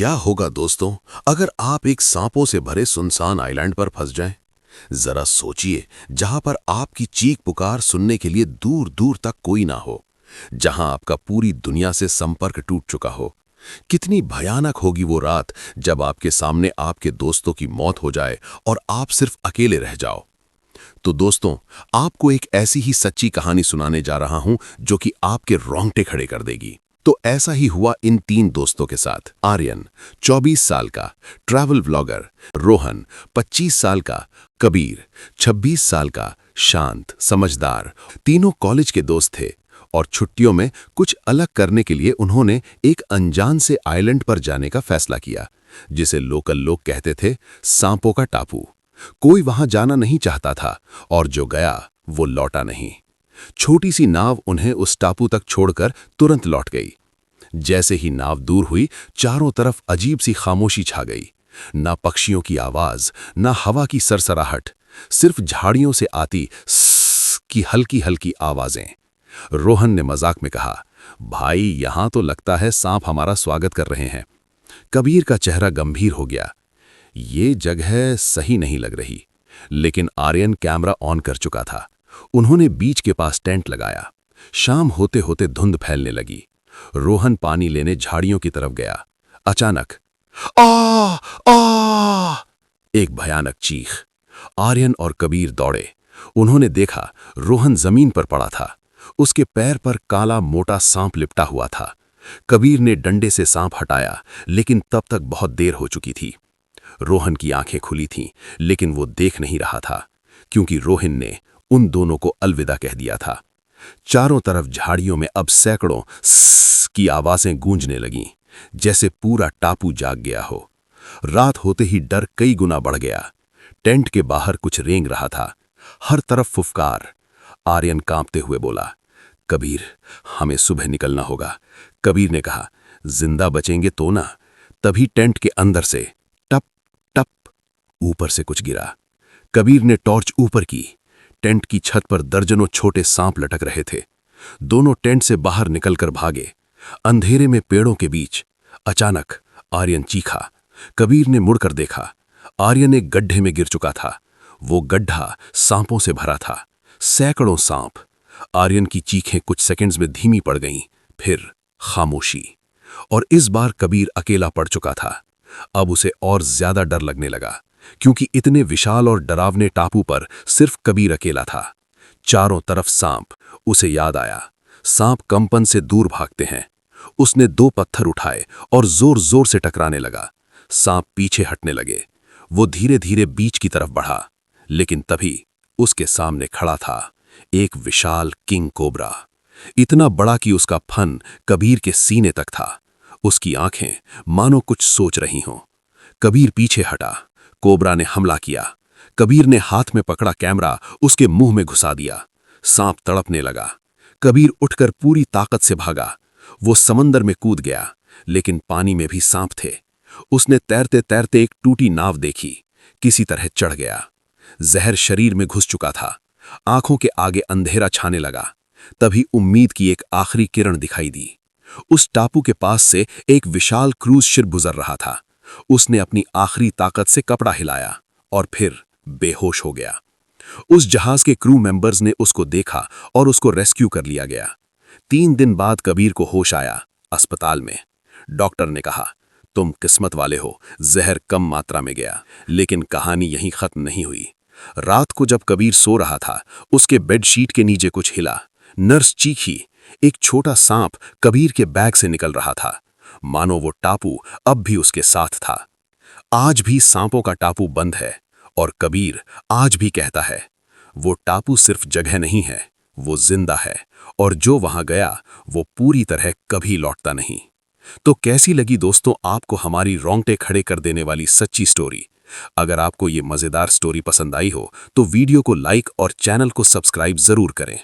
क्या होगा दोस्तों अगर आप एक सांपों से भरे सुनसान आइलैंड पर फंस जाएं? जरा सोचिए, जहां पर आपकी चीख पुकार सुनने के लिए दूर दूर तक कोई ना हो, जहां आपका पूरी दुनिया से संपर्क टूट चुका हो। कितनी भयानक होगी वो रात जब आपके सामने आपके दोस्तों की मौत हो जाए और आप सिर्फ अकेले रह जाओ। तो दोस्तों, आपको एक ऐसी ही सच्ची कहानी सुनाने जा रहा हूं जो कि आपके रोंगटे खड़े कर देगी। तो ऐसा ही हुआ इन तीन दोस्तों के साथ। आर्यन 24 साल का ट्रैवल व्लॉगर, रोहन 25 साल का, कबीर 26 साल का शांत समझदार। तीनों कॉलेज के दोस्त थे और छुट्टियों में कुछ अलग करने के लिए उन्होंने एक अनजान से आइलैंड पर जाने का फैसला किया, जिसे लोकल लोग कहते थे सांपों का टापू। कोई वहां जाना नहीं चाहता था और जो गया वो लौटा नहीं। छोटी सी नाव उन्हें उस टापू तक छोड़कर तुरंत लौट गई। जैसे ही नाव दूर हुई, चारों तरफ अजीब सी खामोशी छा गई। ना पक्षियों की आवाज, ना हवा की सरसराहट, सिर्फ झाड़ियों से आती स्स की हल्की हल्की आवाजें। रोहन ने मजाक में कहा, भाई यहां तो लगता है सांप हमारा स्वागत कर रहे हैं। कबीर का चेहरा गंभीर हो गया, ये जगह सही नहीं लग रही। लेकिन आर्यन कैमरा ऑन कर चुका था। उन्होंने बीच के पास टेंट लगाया। शाम होते होते धुंध फैलने लगी। रोहन पानी लेने झाड़ियों की तरफ गया। अचानक आ आ एक भयानक चीख। आर्यन और कबीर दौड़े। उन्होंने देखा रोहन जमीन पर पड़ा था। उसके पैर पर काला मोटा सांप लिपटा हुआ था। कबीर ने डंडे से सांप हटाया, लेकिन तब तक बहुत देर हो चुकी थी। रोहन की आंखें खुली थीं, लेकिन वो देख नहीं रहा था, क्योंकि रोहन ने उन दोनों को अलविदा कह दिया था। चारों तरफ झाड़ियों में अब सैकड़ों स्स की आवाजें गूंजने लगीं, जैसे पूरा टापू जाग गया हो। रात होते ही डर कई गुना बढ़ गया। टेंट के बाहर कुछ रेंग रहा था, हर तरफ फुफकार। आर्यन कांपते हुए बोला, कबीर हमें सुबह निकलना होगा। कबीर ने कहा, जिंदा बचेंगे तो ना। तभी टेंट के अंदर से टप टप ऊपर से कुछ गिरा। कबीर ने टॉर्च ऊपर की। टेंट की छत पर दर्जनों छोटे सांप लटक रहे थे। दोनों टेंट से बाहर निकलकर भागे। अंधेरे में पेड़ों के बीच अचानक आर्यन चीखा। कबीर ने मुड़कर देखा। आर्यन एक गड्ढे में गिर चुका था। वो गड्ढा सांपों से भरा था, सैकड़ों सांप। आर्यन की चीखें कुछ सेकंड्स में धीमी पड़ गईं, फिर खामोशी। और इस बार कबीर अकेला पड़ चुका था। अब उसे और ज्यादा डर लगने लगा, क्योंकि इतने विशाल और डरावने टापू पर सिर्फ कबीर अकेला था। चारों तरफ सांप। उसे याद आया, सांप कंपन से दूर भागते हैं। उसने 2 पत्थर उठाए और जोर जोर से टकराने लगा। सांप पीछे हटने लगे। वो धीरे धीरे बीच की तरफ बढ़ा, लेकिन तभी उसके सामने खड़ा था एक विशाल किंग कोबरा। इतना बड़ा कि उसका फन कबीर के सीने तक था। उसकी आंखें मानो कुछ सोच रही हों। कबीर पीछे हटा। कोबरा ने हमला किया। कबीर ने हाथ में पकड़ा कैमरा उसके मुंह में घुसा दिया। सांप तड़पने लगा। कबीर उठकर पूरी ताकत से भागा। वो समंदर में कूद गया, लेकिन पानी में भी सांप थे। उसने तैरते तैरते एक टूटी नाव देखी। किसी तरह चढ़ गया। जहर शरीर में घुस चुका था। आंखों के आगे अंधेरा छाने लगा। तभी उम्मीद की एक आखिरी किरण दिखाई दी। उस टापू के पास से एक विशाल क्रूज शिप गुजर रहा था। उसने अपनी आखिरी ताकत से कपड़ा हिलाया और फिर बेहोश हो गया। उस जहाज के क्रू मेंबर्स ने उसको देखा और उसको रेस्क्यू कर लिया गया। 3 दिन बाद कबीर को होश आया, अस्पताल में। डॉक्टर ने कहा, तुम किस्मत वाले हो, जहर कम मात्रा में गया। लेकिन कहानी यहीं खत्म नहीं हुई। रात को जब कबीर सो रहा था, उसके बेडशीट के नीचे कुछ हिला। नर्स चीखी। एक छोटा सांप कबीर के बैग से निकल रहा था, मानो वो टापू अब भी उसके साथ था। आज भी सांपों का टापू बंद है, और कबीर आज भी कहता है, वो टापू सिर्फ जगह नहीं है, वो जिंदा है, और जो वहां गया वो पूरी तरह कभी लौटता नहीं। तो कैसी लगी दोस्तों आपको हमारी रोंगटे खड़े कर देने वाली सच्ची स्टोरी? अगर आपको ये मजेदार स्टोरी पसंद आई हो तो वीडियो को लाइक और चैनल को सब्सक्राइब जरूर करें।